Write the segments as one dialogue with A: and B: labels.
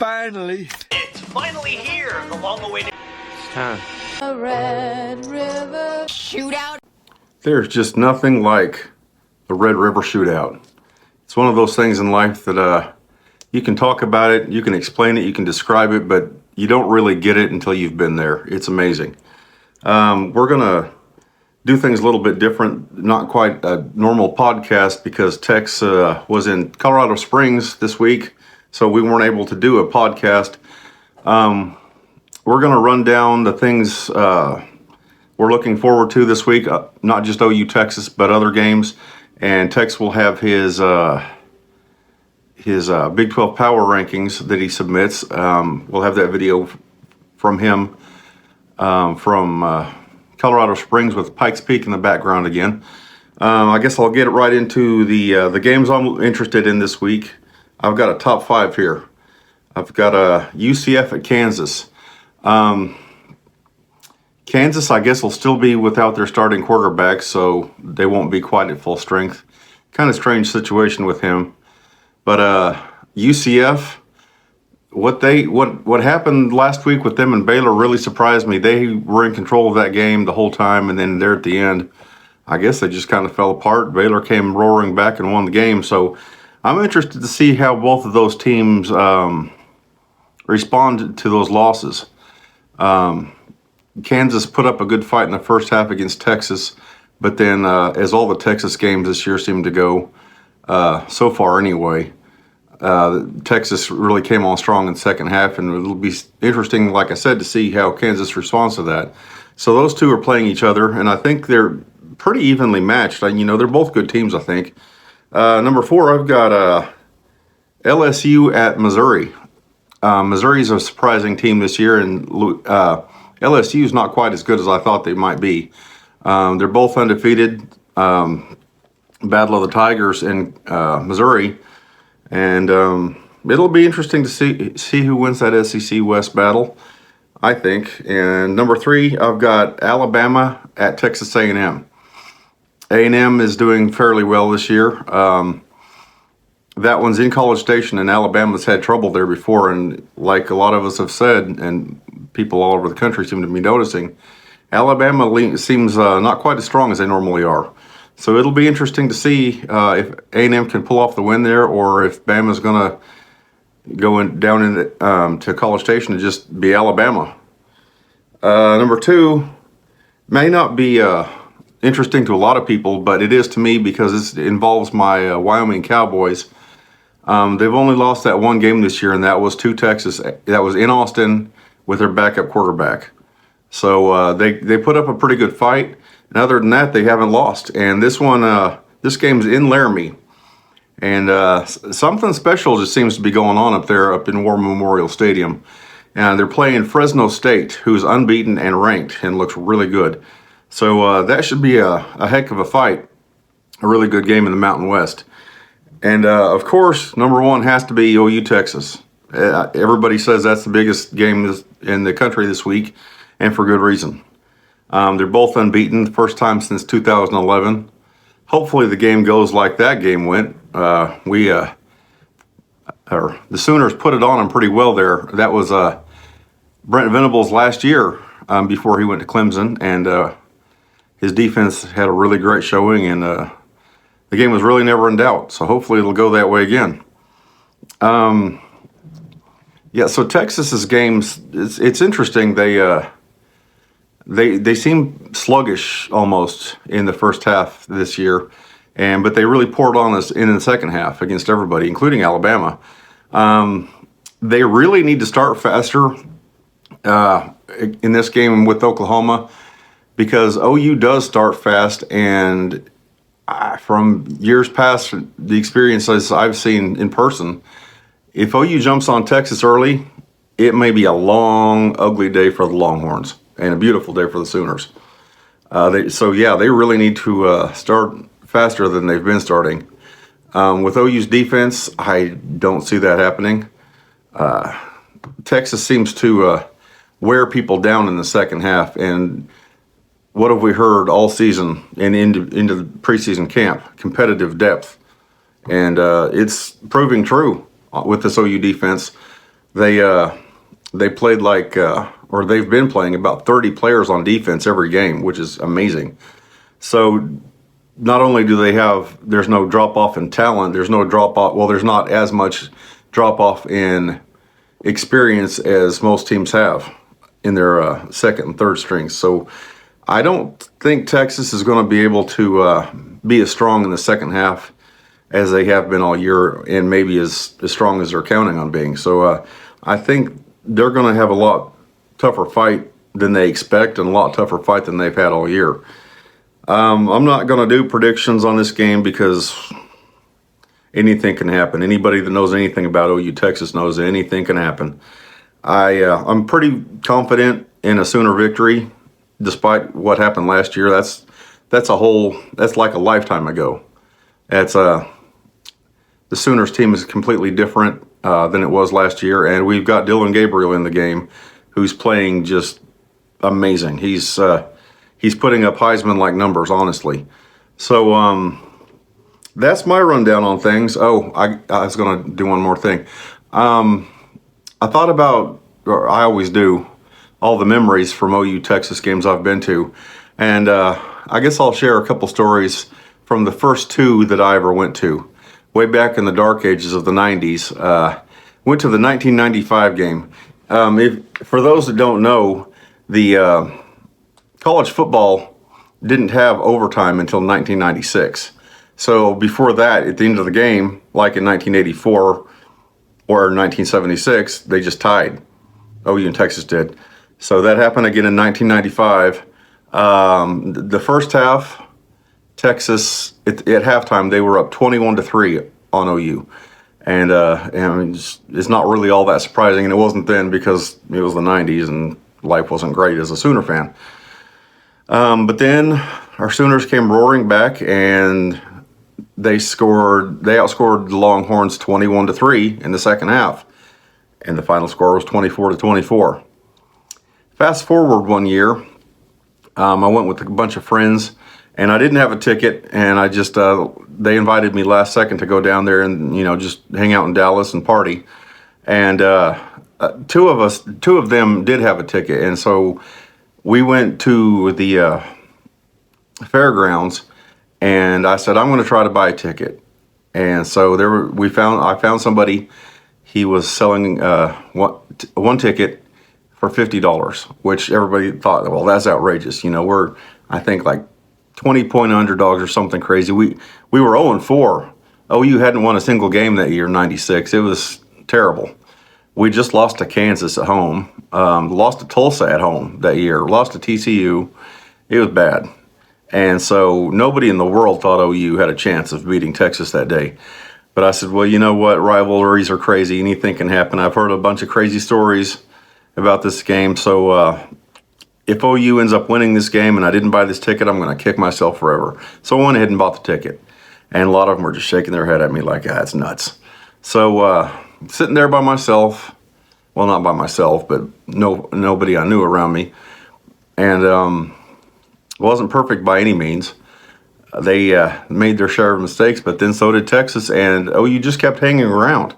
A: Finally.
B: It's finally here, the long-awaited.
C: It's time.
D: A Red River shootout.
E: There's just nothing like the Red River shootout. It's one of those things in life that you can talk about it, you can explain it, you can describe it, but you don't really get it until you've been there. It's amazing. We're going to do things a little bit different, not quite a normal podcast because Tex was in Colorado Springs this week, so we weren't able to do a podcast. We're going to run down the things we're looking forward to this week, not just OU Texas, but other games. And Tex will have his Big 12 power rankings that he submits. We'll have that video from him from Colorado Springs with Pikes Peak in the background again. I guess I'll get right into the games I'm interested in this week. I've got a top 5 here. I've got a UCF at Kansas. Kansas, I guess, will still be without their starting quarterback, so they won't be quite at full strength. Kind of strange situation with him. But UCF, what happened last week with them and Baylor really surprised me. They were in control of that game the whole time, and then there at the end, I guess they just kind of fell apart. Baylor came roaring back and won the game. So I'm interested to see how both of those teams respond to those losses. Kansas put up a good fight in the first half against Texas, but then as all the Texas games this year seem to go, so far anyway, Texas really came on strong in the second half, and it'll be interesting, like I said, to see how Kansas responds to that. So those two are playing each other, and I think they're pretty evenly matched. They're both good teams, I think. Number 4, I've got LSU at Missouri. Missouri's a surprising team this year, and LSU is not quite as good as I thought they might be. They're both undefeated. Battle of the Tigers in Missouri, and it'll be interesting to see who wins that SEC West battle, I think. And number 3, I've got Alabama at Texas A&M. A&M is doing fairly well this year. That one's in College Station, and Alabama's had trouble there before, and like a lot of us have said, and people all over the country seem to be noticing, Alabama seems not quite as strong as they normally are. So it'll be interesting to see if A&M can pull off the win there, or if Bama's going to go down to College Station and just be Alabama. Number 2 may not be interesting to a lot of people, but it is to me because it involves my Wyoming Cowboys. They've only lost that one game this year, and that was to Texas. That was in Austin with their backup quarterback. So they put up a pretty good fight. And other than that, they haven't lost. And this game's in Laramie. And something special just seems to be going on up there, up in War Memorial Stadium. And they're playing Fresno State, who's unbeaten and ranked and looks really good. So that should be a heck of a fight. A really good game in the Mountain West. And, of course, number 1 has to be OU Texas. Everybody says that's the biggest game in the country this week, and for good reason. They're both unbeaten, the first time since 2011. Hopefully the game goes like that game went. The Sooners put it on them pretty well there. That was Brent Venables last year before he went to Clemson, and his defense had a really great showing, and the game was really never in doubt. So hopefully it'll go that way again. So Texas's games, it's interesting. They seem sluggish almost in the first half this year, but they really poured on us in the second half against everybody, including Alabama. They really need to start faster in this game with Oklahoma, because OU does start fast, and from years past, the experiences I've seen in person, if OU jumps on Texas early, it may be a long, ugly day for the Longhorns and a beautiful day for the Sooners. They really need to start faster than they've been starting. With OU's defense, I don't see that happening. Texas seems to wear people down in the second half, and what have we heard all season and into the preseason camp? Competitive depth. And it's proving true with this OU defense. They played like, or they've been playing about 30 players on defense every game, which is amazing. So not only do they have, there's no drop off in talent, there's no drop off, well, there's not as much drop off in experience as most teams have in their second and third strings. So I don't think Texas is going to be able to be as strong in the second half as they have been all year, and maybe as strong as they're counting on being. So I think they're going to have a lot tougher fight than they expect, and a lot tougher fight than they've had all year. I'm not going to do predictions on this game because anything can happen. Anybody that knows anything about OU Texas knows that anything can happen. I'm pretty confident in a Sooner victory, despite what happened last year. That's like a lifetime ago. The Sooners team is completely different than it was last year, and we've got Dylan Gabriel in the game, who's playing just amazing. He's putting up Heisman-like numbers, honestly. So that's my rundown on things. Oh, I was going to do one more thing. I thought about, or I always do, all the memories from OU Texas games I've been to. And I guess I'll share a couple stories from the first two that I ever went to. Way back in the dark ages of the 90s. Went to the 1995 game. For those that don't know, the college football didn't have overtime until 1996. So before that, at the end of the game, like in 1984 or 1976, they just tied. OU and Texas did. So that happened again in 1995. The first half, Texas, at halftime, they were up 21-3 on OU. And I mean, it's not really all that surprising, and it wasn't then because it was the 90s and life wasn't great as a Sooner fan. But then our Sooners came roaring back, and they outscored the Longhorns 21-3 in the second half, and the final score was 24-24. Fast forward one year, I went with a bunch of friends, and I didn't have a ticket, and I just they invited me last second to go down there and just hang out in Dallas and party. And two of them did have a ticket, and so we went to the fairgrounds, and I said, I'm going to try to buy a ticket. And so I found somebody. He was selling one ticket for $50, which everybody thought, well, that's outrageous. We're, I think, like 20-point underdogs or something crazy. We were 0-4. OU hadn't won a single game that year, 96. It was terrible. We just lost to Kansas at home, lost to Tulsa at home that year, lost to TCU. It was bad. And so nobody in the world thought OU had a chance of beating Texas that day. But I said, well, you know what? Rivalries are crazy. Anything can happen. I've heard a bunch of crazy stories about this game. So if OU ends up winning this game and I didn't buy this ticket, I'm going to kick myself forever. So I went ahead and bought the ticket. And a lot of them were just shaking their head at me like, that's nuts. So sitting there by myself, well, not by myself, but nobody I knew around me. And wasn't perfect by any means. They made their share of mistakes, but then so did Texas, and OU just kept hanging around.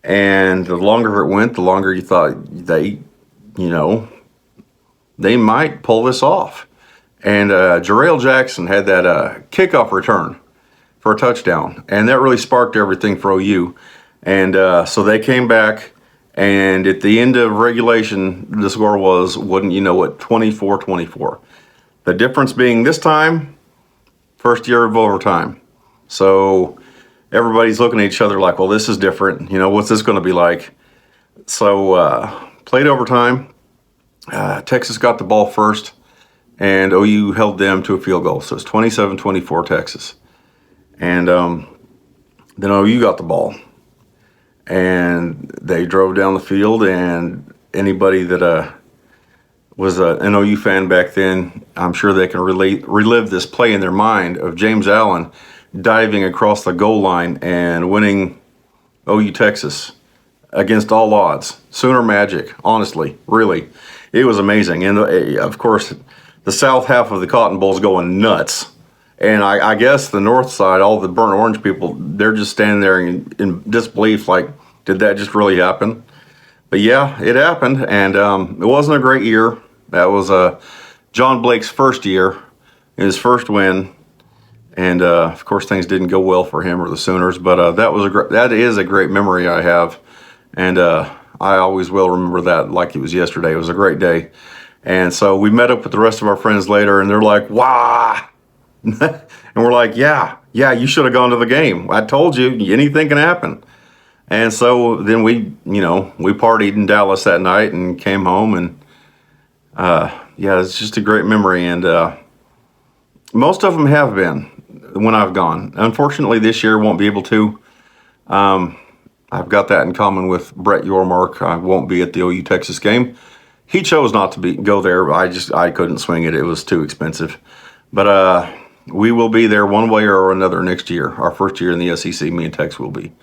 E: And the longer it went, the longer you thought they might pull this off. And Jarrell Jackson had that kickoff return for a touchdown, and that really sparked everything for OU. And so they came back, and at the end of regulation, the score was, wouldn't you know it, 24-24. The difference being this time, first year of overtime. So everybody's looking at each other like, well, this is different. What's this going to be like? So played overtime. Texas got the ball first, and OU held them to a field goal. So it's 27-24 Texas. And then OU got the ball. And they drove down the field, and anybody that was an OU fan back then, I'm sure they can relive this play in their mind of James Allen diving across the goal line and winning OU Texas against all odds. Sooner magic, honestly, really. It was amazing. And, of course, the south half of the Cotton Bowl is going nuts. And I guess the north side, all the burnt orange people, they're just standing there in disbelief like, did that just really happen? But yeah, it happened, and it wasn't a great year. That was John Blake's first year, his first win, and of course things didn't go well for him or the Sooners. But that is a great memory I have, and I always will remember that like it was yesterday. It was a great day, and so we met up with the rest of our friends later, and they're like, "Wow!" And we're like, "Yeah, you should have gone to the game. I told you, anything can happen." And so then we partied in Dallas that night and came home, and it's just a great memory. And most of them have been when I've gone. Unfortunately, this year won't be able to. I've got that in common with Brett Yormark. I won't be at the OU Texas game. He chose not to go there. I couldn't swing it. It was too expensive. But we will be there one way or another next year. Our first year in the SEC, me and Tex will be.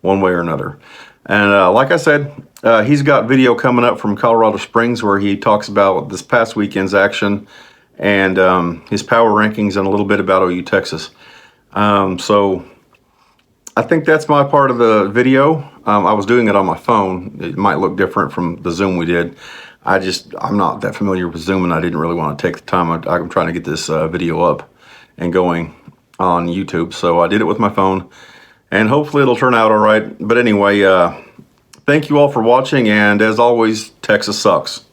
E: One way or another. And like I said, he's got video coming up from Colorado Springs where he talks about this past weekend's action and his power rankings and a little bit about OU Texas. So I think that's my part of the video. I was doing it on my phone. It might look different from the Zoom we did. I'm not that familiar with Zoom, and I didn't really want to take the time. I'm trying to get this video up and going on YouTube. So I did it with my phone. And hopefully it'll turn out all right. But anyway, thank you all for watching. And as always, Texas sucks.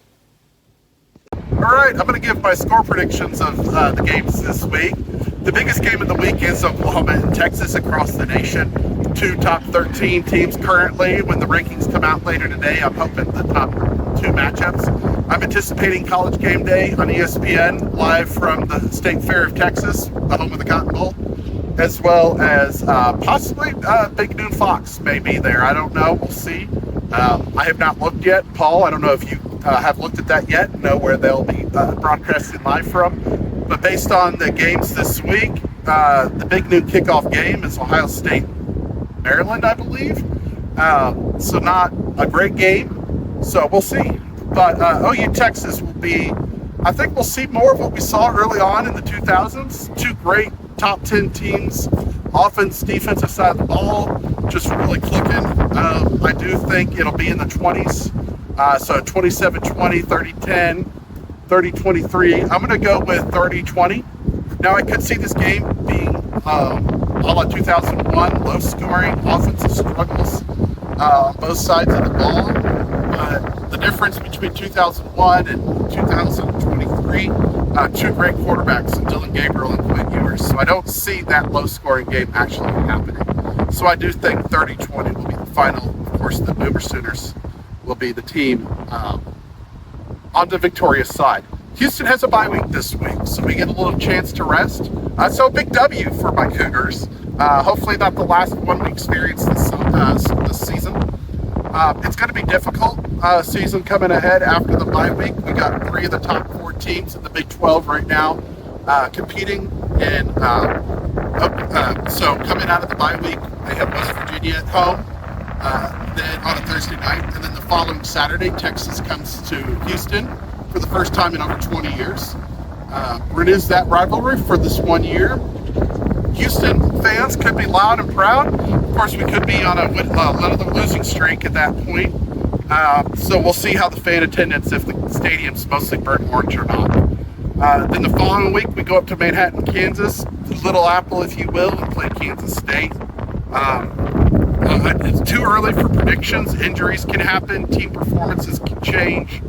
A: All right, I'm going to give my score predictions of the games this week. The biggest game of the week is Oklahoma and Texas across the nation. Two top 13 teams currently. When the rankings come out later today, I'm hoping the top two matchups. I'm anticipating College Game Day on ESPN, live from the State Fair of Texas, the home of the Cotton Bowl, as well as possibly Big Noon Fox may be there. I don't know. We'll see. I have not looked yet. Paul, I don't know if you have looked at that yet, know where they'll be broadcasting live from. But based on the games this week, the Big Noon kickoff game is Ohio State, Maryland, I believe. So not a great game. So we'll see. But OU Texas will be, I think we'll see more of what we saw early on in the 2000s. Two great top 10 teams, offense, defensive side of the ball, just really clicking. I do think it'll be in the 20s. So 27-20, 30-10, 30-23. I'm going to go with 30-20. Now, I could see this game being a la 2001, low scoring, offensive struggles on both sides of the ball. The difference between 2001 and 2023, two great quarterbacks, Dylan Gabriel and Quinn Ewers. So I don't see that low-scoring game actually happening. So I do think 30-20 will be the final. Of course, the Boomer Sooners will be the team on the victorious side. Houston has a bye week this week, so we get a little chance to rest. So a big W for my Cougars. Hopefully not the last one we experience this season. It's going to be difficult season coming ahead after the bye week. We got three of the top four teams in the Big 12 right now competing. And so coming out of the bye week, they have West Virginia at home then on a Thursday night. And then the following Saturday, Texas comes to Houston for the first time in over 20 years. Renews that rivalry for this 1 year. Houston fans could be loud and proud. Of course, we could be on another losing streak at that point. So we'll see how the fan attendance, if the stadium's mostly burnt orange or not. Then the following week, we go up to Manhattan, Kansas, Little Apple, if you will, and play Kansas State. It's too early for predictions. Injuries can happen. Team performances can change.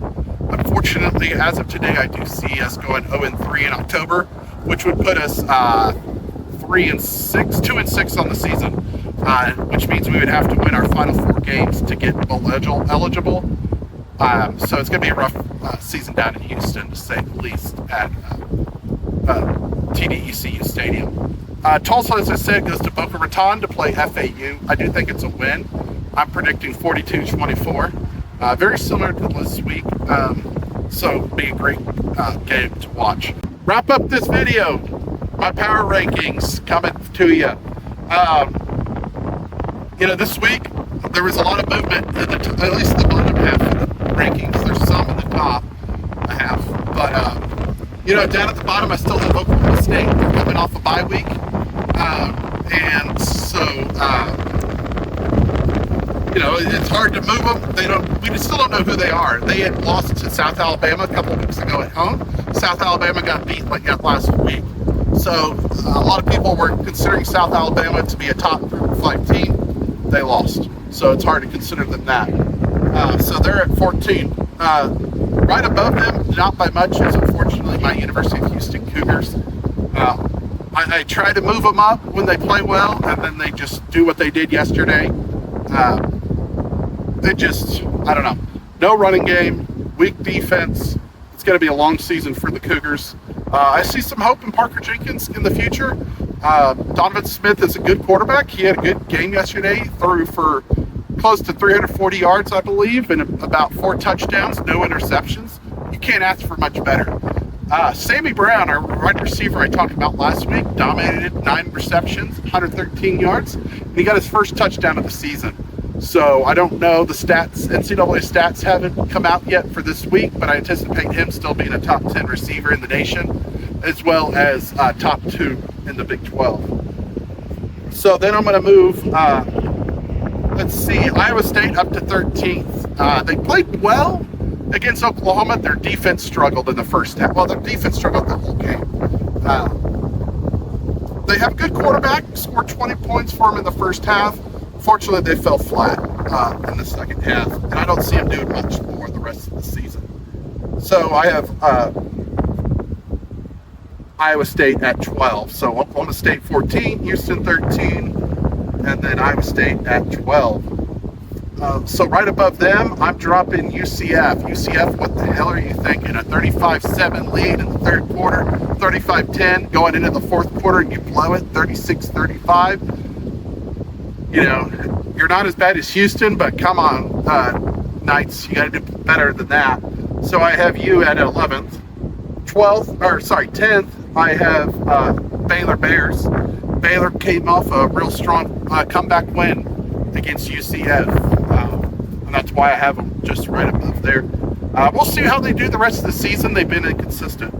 A: Unfortunately, as of today, I do see us going 0-3 in October, which would put us 2-6 on the season, which means we would have to win our final four games to get bowl eligible. So it's going to be a rough season down in Houston, to say the least, at TDECU Stadium. Tulsa, as I said, goes to Boca Raton to play FAU. I do think it's a win. I'm predicting 42-24. Very similar to this week, so it'll be a great game to watch. Wrap up this video. My power rankings coming to you. This week there was a lot of movement in at least the bottom half of the rankings. There's some in the top half, but down at the bottom I still have Oklahoma State. They're coming off a bye week, and so It's hard to move them. We still don't know who they are. They had lost to South Alabama a couple of weeks ago at home. South Alabama got beat like that last week. So a lot of people were considering South Alabama to be a top Group 5 team. They lost. So it's hard to consider them that. So they're at 14. Right above them, not by much, is unfortunately my University of Houston Cougars. I try to move them up when they play well, and then they just do what they did yesterday. I don't know. No running game, weak defense. It's going to be a long season for the Cougars. I see some hope in Parker Jenkins in the future. Donovan Smith is a good quarterback. He had a good game yesterday, threw for close to 340 yards, I believe, and about 4 touchdowns, no interceptions. You can't ask for much better. Sammy Brown, our wide receiver I talked about last week, dominated 9 receptions, 113 yards, and he got his first touchdown of the season. So I don't know the stats. NCAA stats haven't come out yet for this week, but I anticipate him still being a top 10 receiver in the nation, as well as top 2 in the Big 12. So then I'm going to move, let's see, Iowa State up to 13th. They played well against Oklahoma. Their defense struggled in the first half. Well, their defense struggled the whole game. They have a good quarterback, scored 20 points for him in the first half. Fortunately, they fell flat in the second half, and I don't see them doing much more the rest of the season. So I have Iowa State at 12. So Oklahoma State 14, Houston 13, and then Iowa State at 12. So right above them, I'm dropping UCF. UCF, what the hell are you thinking? A 35-7 lead in the third quarter, 35-10 going into the fourth quarter, and you blow it 36-35. You're not as bad as Houston, but come on, Knights, you got to do better than that. So I have you at 11th. 10th, I have Baylor Bears. Baylor came off a real strong comeback win against UCF, and that's why I have them just right above there. We'll see how they do the rest of the season. They've been inconsistent.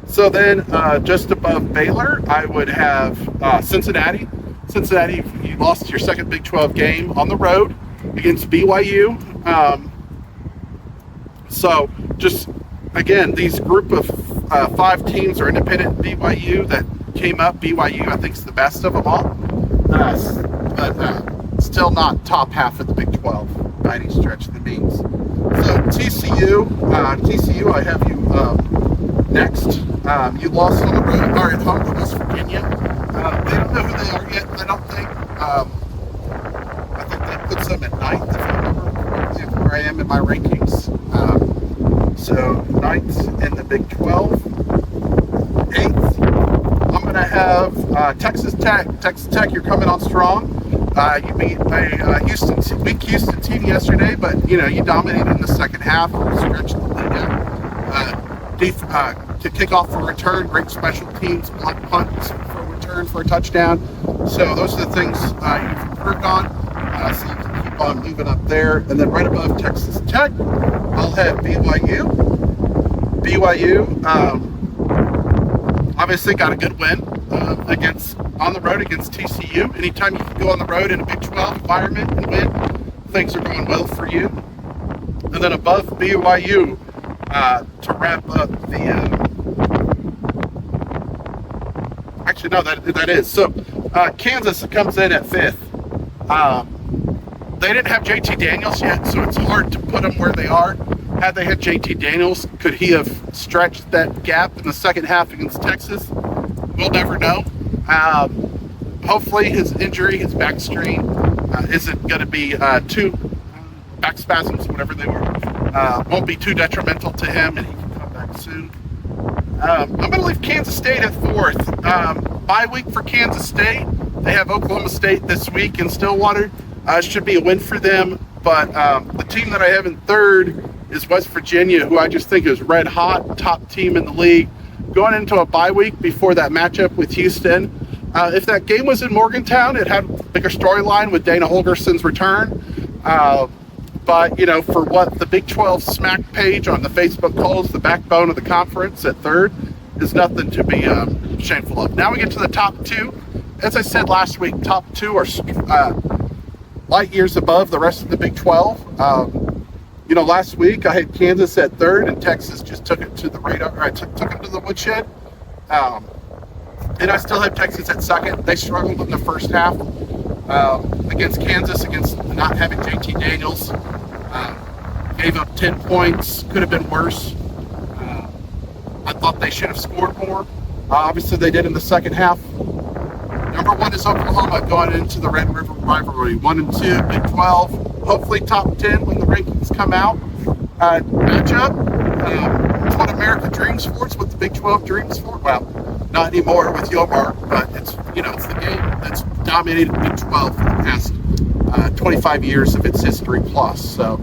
A: So then just above Baylor, I would have Cincinnati. Cincinnati, you lost your second Big 12 game on the road against BYU. So just, again, these group of 5 teams are independent BYU that came up. BYU, I think, is the best of them all. But still not top half of the Big 12 by any stretch of the means. So TCU, I have you next. You lost on the road, or at home to West Virginia. They don't know who they are yet, I don't think. I think that puts them at 9th, if I remember correctly, where I am in my rankings. So 9th in the Big 12. 8th, I'm going to have Texas Tech. Texas Tech, you're coming on strong. You beat a weak Houston team yesterday, but you dominated in the second half, stretched the lead out. To kick off for return, great special teams, block punts for return for a touchdown. So those are the things you've improved on. So you can keep on moving up there. And then right above Texas Tech, I'll have BYU. BYU obviously got a good win on the road against TCU. Anytime you can go on the road in a Big 12 environment and win, things are going well for you. And then above BYU, to wrap up the actually no, that is so Kansas comes in at 5th. They didn't have JT Daniels yet, so it's hard to put them where they are. Had they had JT Daniels, could he have stretched that gap in the second half against Texas? We'll never know. Hopefully his injury, his back strain, isn't going to be too back spasms, whatever they were, won't be too detrimental to him, and he can come back soon. I'm going to leave Kansas State at 4th. Bye week for Kansas State. They have Oklahoma State this week in Stillwater. It should be a win for them, but the team that I have in 3rd is West Virginia, who I just think is red hot, top team in the league. Going into a bye week before that matchup with Houston. If that game was in Morgantown, it had a bigger storyline with Dana Holgerson's return. But, for what the Big 12 smack page on the Facebook calls the backbone of the conference at 3rd is nothing to be shameful of. Now we get to the top 2. As I said last week, top 2 are light years above the rest of the Big 12. Last week I had Kansas at third, and Texas just took it to the radar. I took it to the woodshed. And I still have Texas at second. They struggled in the first half against Kansas, against not having JT Daniels. Gave up 10 points. Could have been worse. I thought they should have scored more. Obviously, they did in the second half. Number one is Oklahoma going into the Red River rivalry. 1 and 2, Big 12. Hopefully top 10 when the rankings come out. Matchup. It's what America dreams for. It's what the Big 12 dreams for. Well, not anymore with Yomar, but it's the game that's dominated Big 12 for the past 25 years of its history plus. So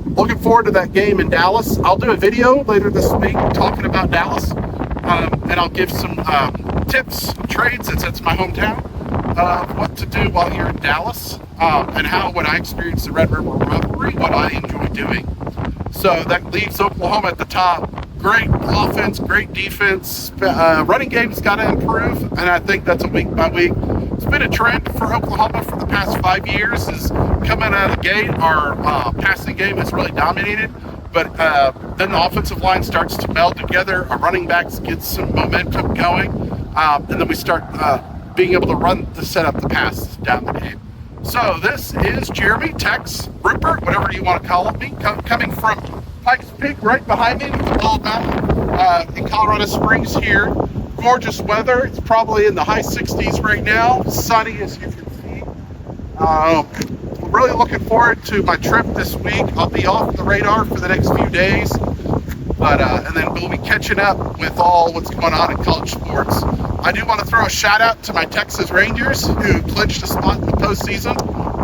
A: looking forward to that game in Dallas. I'll do a video later this week talking about Dallas, and I'll give some tips, trades, since it's my hometown, of what to do while you're in Dallas, and how, when I experience the Red River rivalry, what I enjoy doing. So that leaves Oklahoma at the top. Great offense, great defense. Running game's got to improve, and I think that's a week by week. It's been a trend for Oklahoma for the past 5 years. Is coming out of the gate, our passing game has really dominated, but then the offensive line starts to meld together. Our running backs get some momentum going, and then we start being able to set up the pass down the game. So this is Jeremy, Tex, Rupert, whatever you want to call it, coming from Pikes Peak, right behind me, Bald Mountain, in Colorado Springs here. Gorgeous weather. It's probably in the high 60s right now. Sunny, as you can see. Really looking forward to my trip this week. I'll be off the radar for the next few days, but and then we'll be catching up with all what's going on in college sports. I do want to throw a shout out to my Texas Rangers, who clinched a spot in the postseason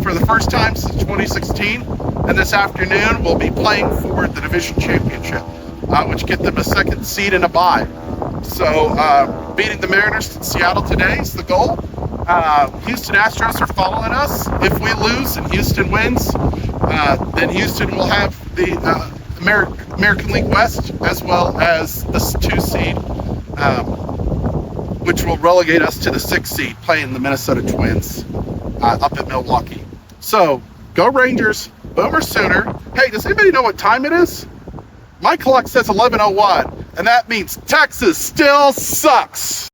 A: for the first time since 2016. And this afternoon, we'll be playing for the division championship, which get them a second seed and a bye. So beating the Mariners in Seattle today is the goal. Houston Astros are following us. If we lose and Houston wins, then Houston will have the American League West, as well as the 2 seed, which will relegate us to the 6 seed, playing the Minnesota Twins up at Milwaukee. So go Rangers, Boomer Sooner. Hey, does anybody know what time it is? My clock says 11:01, and that means Texas still sucks.